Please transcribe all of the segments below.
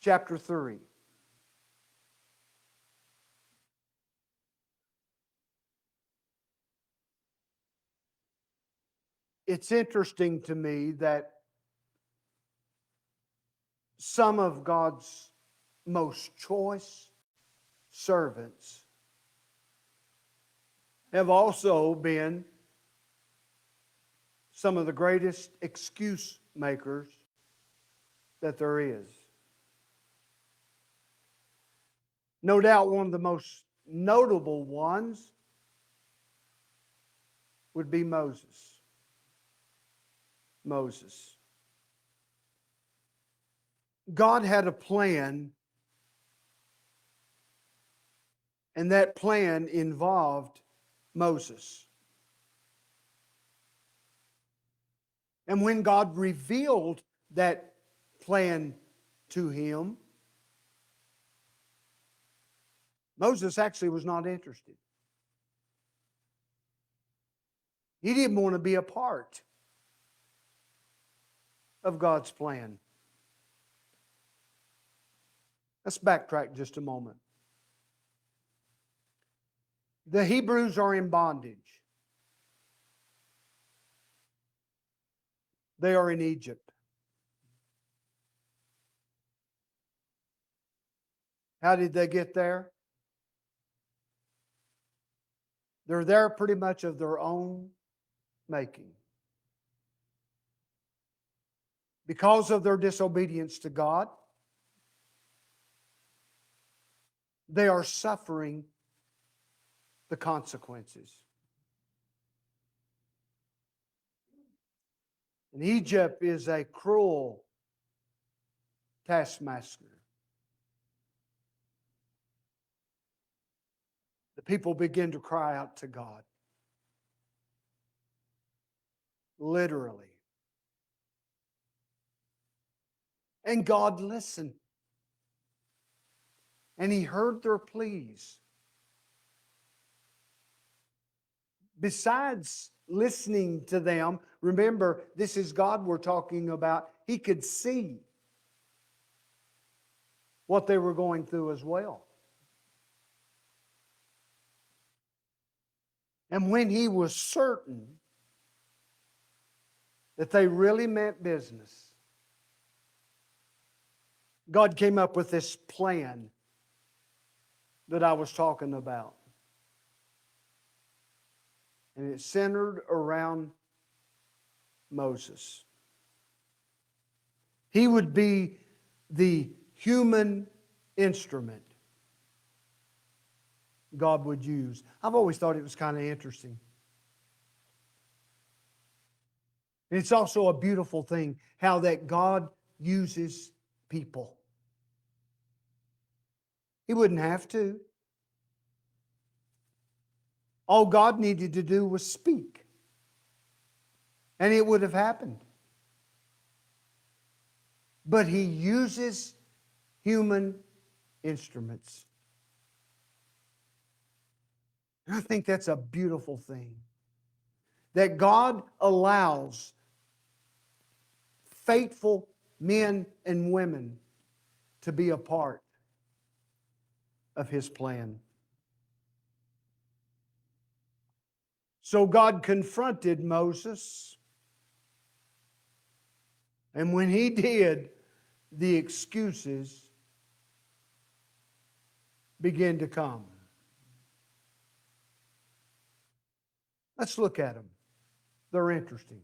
chapter 3. It's interesting to me that some of God's most choice servants have also been some of the greatest excuse makers that there is. No doubt one of the most notable ones would be Moses. Moses. God had a plan, and that plan involved Moses. And when God revealed that plan to him, Moses actually was not interested. He didn't want to be a part of God's plan. Let's backtrack just a moment. The Hebrews are in bondage. They are in Egypt. How did they get there? They're there pretty much of their own making. Because of their disobedience to God, they are suffering the consequences. And Egypt is a cruel taskmaster. The people begin to cry out to God. Literally. And God listened. And He heard their pleas. Besides listening to them, remember, this is God we're talking about. He could see what they were going through as well. And when He was certain that they really meant business, God came up with this plan that I was talking about. And it centered around Moses. He would be the human instrument God would use. I've always thought it was kind of interesting. And it's also a beautiful thing how that God uses people. He wouldn't have to. All God needed to do was speak. And it would have happened. But He uses human instruments. And I think that's a beautiful thing. That God allows faithful men and women to be a part of His plan. So God confronted Moses. And when He did, the excuses began to come. Let's look at them. They're interesting.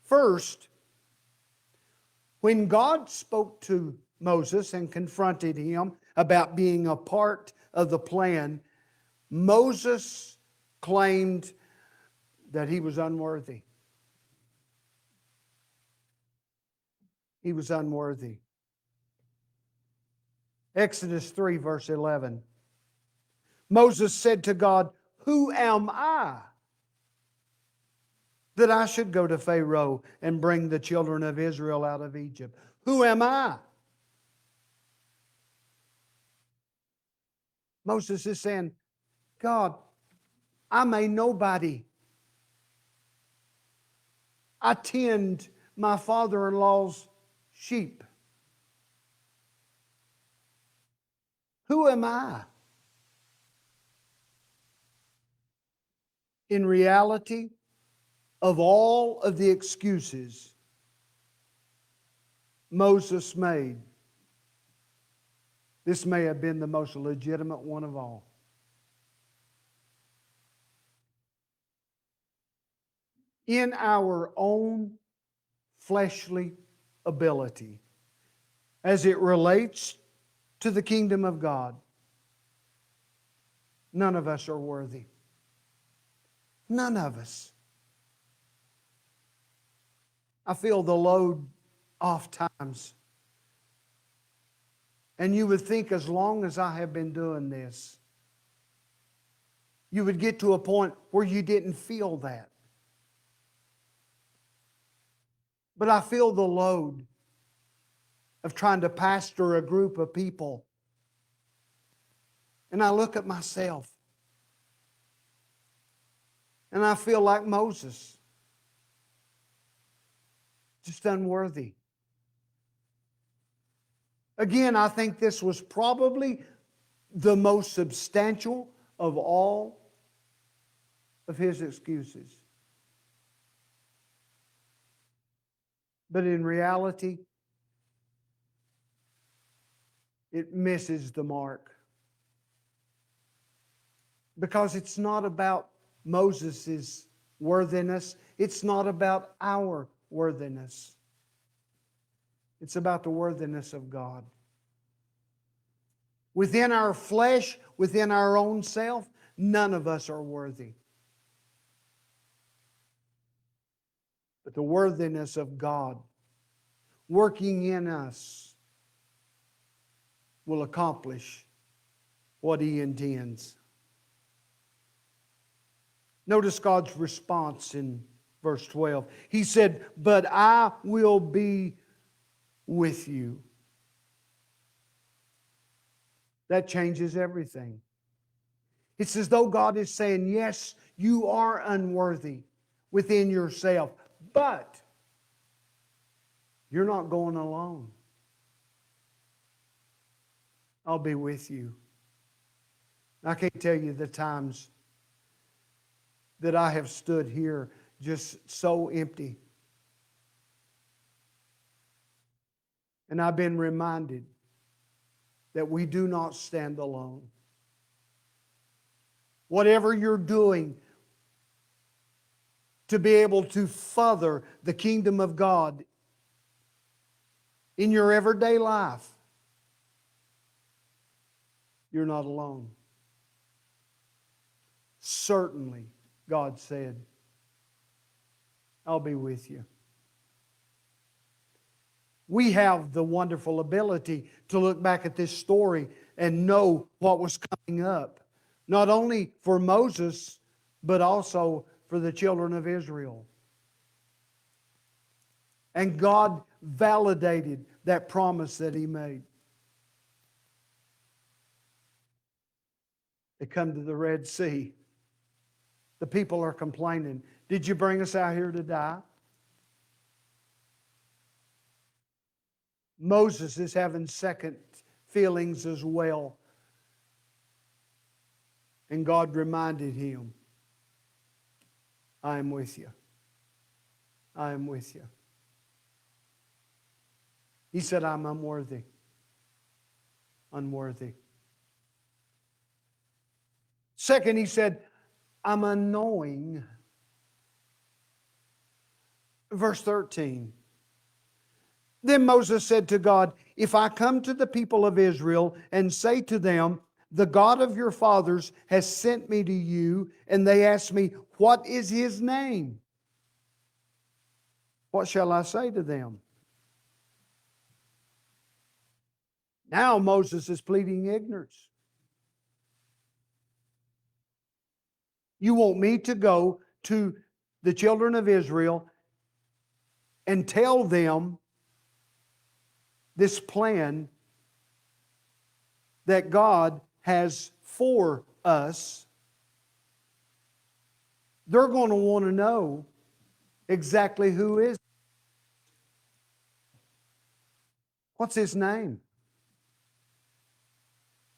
First, when God spoke to Moses and confronted him about being a part of the plan, Moses claimed that he was unworthy. He was unworthy. Exodus 3, verse 11. Moses said to God, "Who am I that I should go to Pharaoh and bring the children of Israel out of Egypt? Who am I?" Moses is saying, God, I'm a nobody. I tend my father-in-law's sheep. Who am I? In reality, of all of the excuses Moses made, this may have been the most legitimate one of all. In our own fleshly ability, as it relates to the kingdom of God, none of us are worthy. None of us. I feel the load oft times. And you would think, as long as I have been doing this, you would get to a point where you didn't feel that. But I feel the load of trying to pastor a group of people. And I look at myself. And I feel like Moses. Just unworthy. Again, I think this was probably the most substantial of all of his excuses. But in reality, it misses the mark. Because it's not about Moses' worthiness. It's not about our worthiness. It's about the worthiness of God. Within our flesh, within our own self, none of us are worthy. But the worthiness of God working in us will accomplish what He intends. Notice God's response in verse 12. He said, "But I will be with you." That changes everything. It's as though God is saying, yes, you are unworthy within yourself, but you're not going alone. I'll be with you. I can't tell you the times that I have stood here just so empty. And I've been reminded that we do not stand alone. Whatever you're doing to be able to further the kingdom of God in your everyday life, you're not alone. Certainly, God said, I'll be with you. We have the wonderful ability to look back at this story and know what was coming up. Not only for Moses, but also for the children of Israel. And God validated that promise that He made. They come to the Red Sea. The people are complaining. Did you bring us out here to die? Moses is having second feelings as well. And God reminded him, I am with you. I am with you. He said, I'm unworthy. Unworthy. Second, he said, I'm unknowing. Verse 13. Then Moses said to God, if I come to the people of Israel and say to them, the God of your fathers has sent me to you, and they ask me, what is His name? What shall I say to them? Now Moses is pleading ignorance. You want me to go to the children of Israel and tell them this plan that God has for us? They're going to want to know exactly who is. What's His name?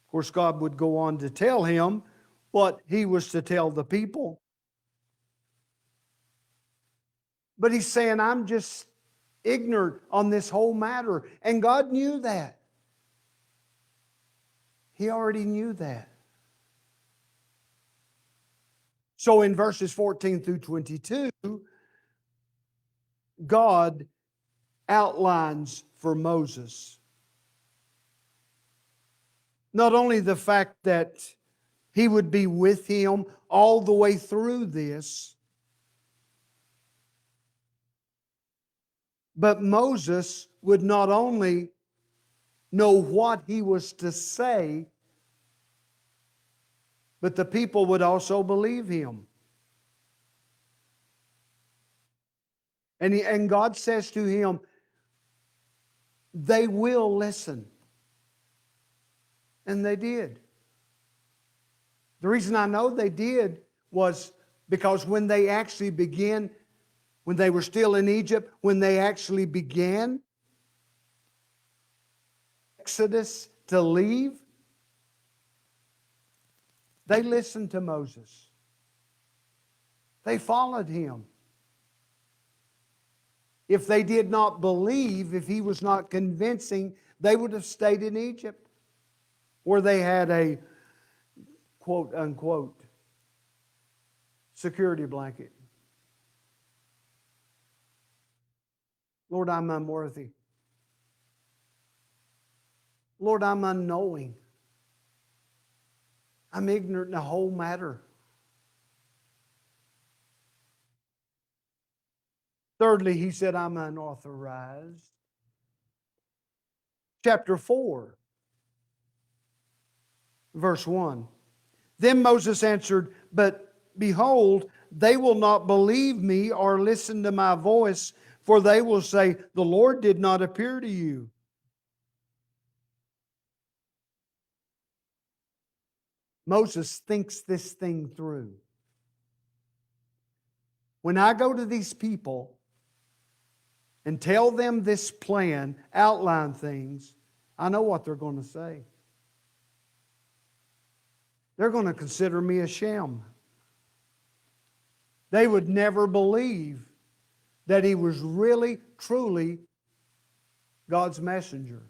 Of course, God would go on to tell him what he was to tell the people. But he's saying, I'm just ignorant on this whole matter. And God knew that. He already knew that. So in verses 14 through 22, God outlines for Moses not only the fact that he would be with him all the way through this, but Moses would not only know what he was to say, but the people would also believe him. And God says to him, they will listen. And they did. The reason I know they did was because when they actually began, when they were still in Egypt, when they actually began Exodus to leave, they listened to Moses. They followed him. If they did not believe, if he was not convincing, they would have stayed in Egypt, where they had a quote unquote security blanket. Lord, I'm unworthy. Lord, I'm unknowing. I'm ignorant in the whole matter. Thirdly, he said, I'm unauthorized. Chapter 4, verse 1. Then Moses answered, but behold, they will not believe me or listen to my voice, for they will say, the Lord did not appear to you. Moses thinks this thing through. When I go to these people and tell them this plan, outline things, I know what they're going to say. They're going to consider me a sham. They would never believe that he was really, truly God's messenger.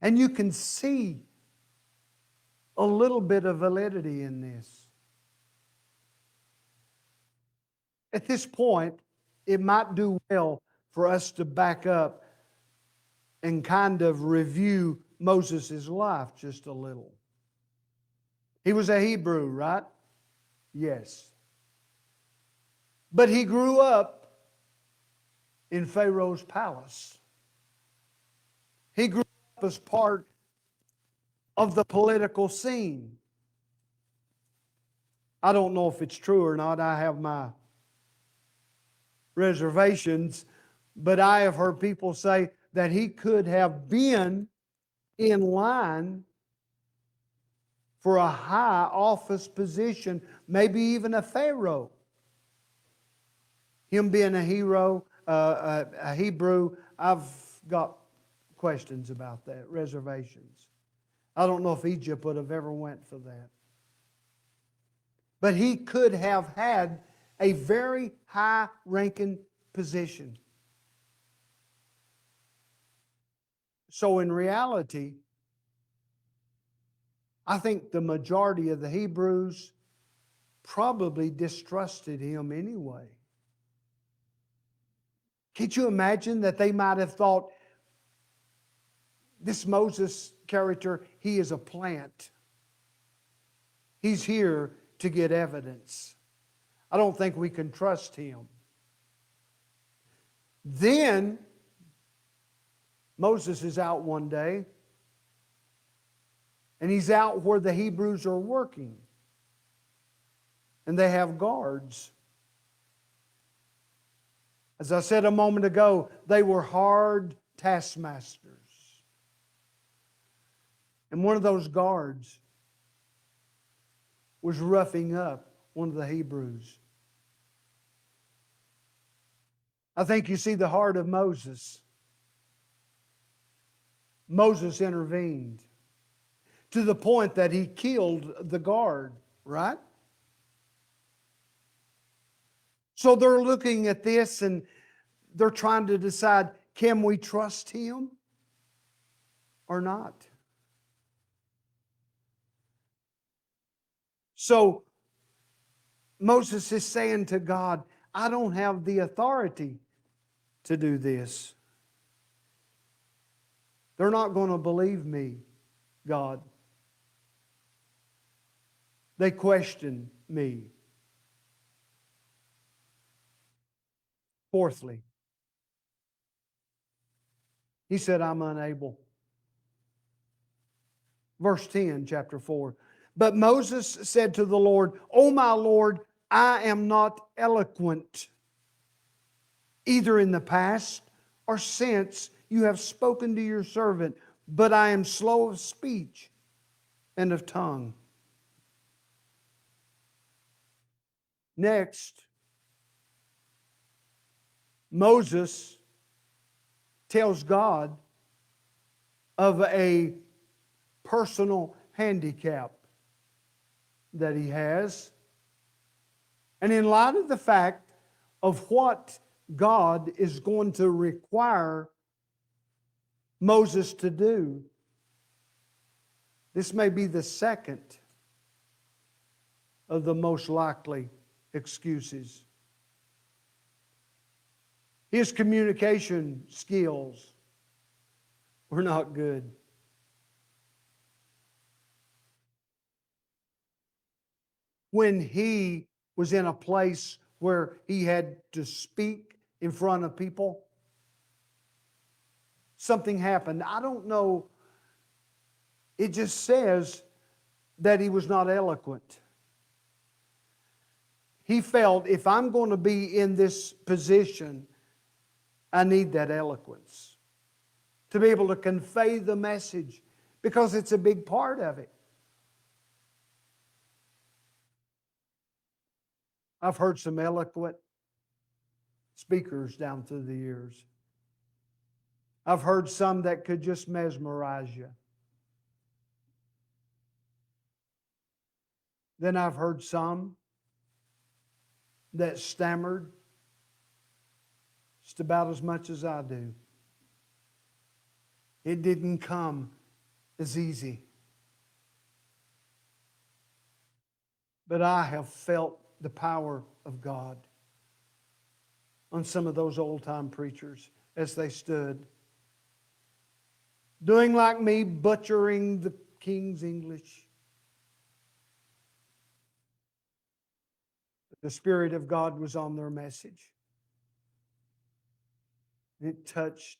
And you can see a little bit of validity in this. At this point, it might do well for us to back up and kind of review Moses' life just a little. He was a Hebrew, right? Yes. But he grew up in Pharaoh's palace. He grew up as part of the political scene. I don't know if it's true or not. I have my reservations, but I have heard people say that he could have been in line for a high office position, maybe even a pharaoh. Him being a hero, a Hebrew, I've got questions about that, reservations. I don't know if Egypt would have ever went for that. But he could have had a very high-ranking position. So in reality, I think the majority of the Hebrews probably distrusted him anyway. Can't you imagine that they might have thought, this Moses character, he is a plant. He's here to get evidence. I don't think we can trust him. Then, Moses is out one day, and he's out where the Hebrews are working. And they have guards. As I said a moment ago, they were hard taskmasters. And one of those guards was roughing up one of the Hebrews. I think you see the heart of Moses. Moses intervened to the point that he killed the guard, right? So they're looking at this and they're trying to decide, can we trust him or not? So Moses is saying to God, I don't have the authority to do this. They're not going to believe me, God. They question me. Fourthly, he said, I'm unable. Verse 10, chapter 4. But Moses said to the Lord, O my Lord, I am not eloquent, either in the past or since you have spoken to your servant, but I am slow of speech and of tongue. Next, Moses tells God of a personal handicap that he has. And in light of the fact of what God is going to require Moses to do, this may be the second of the most likely excuses. His communication skills were not good. When he was in a place where he had to speak in front of people, something happened. I don't know. It just says that he was not eloquent. He felt, if I'm going to be in this position, I need that eloquence to be able to convey the message, because it's a big part of it. I've heard some eloquent speakers down through the years. I've heard some that could just mesmerize you. Then I've heard some that stammered just about as much as I do. It didn't come as easy. But I have felt the power of God on some of those old-time preachers as they stood, doing like me, butchering the King's English. The Spirit of God was on their message. It touched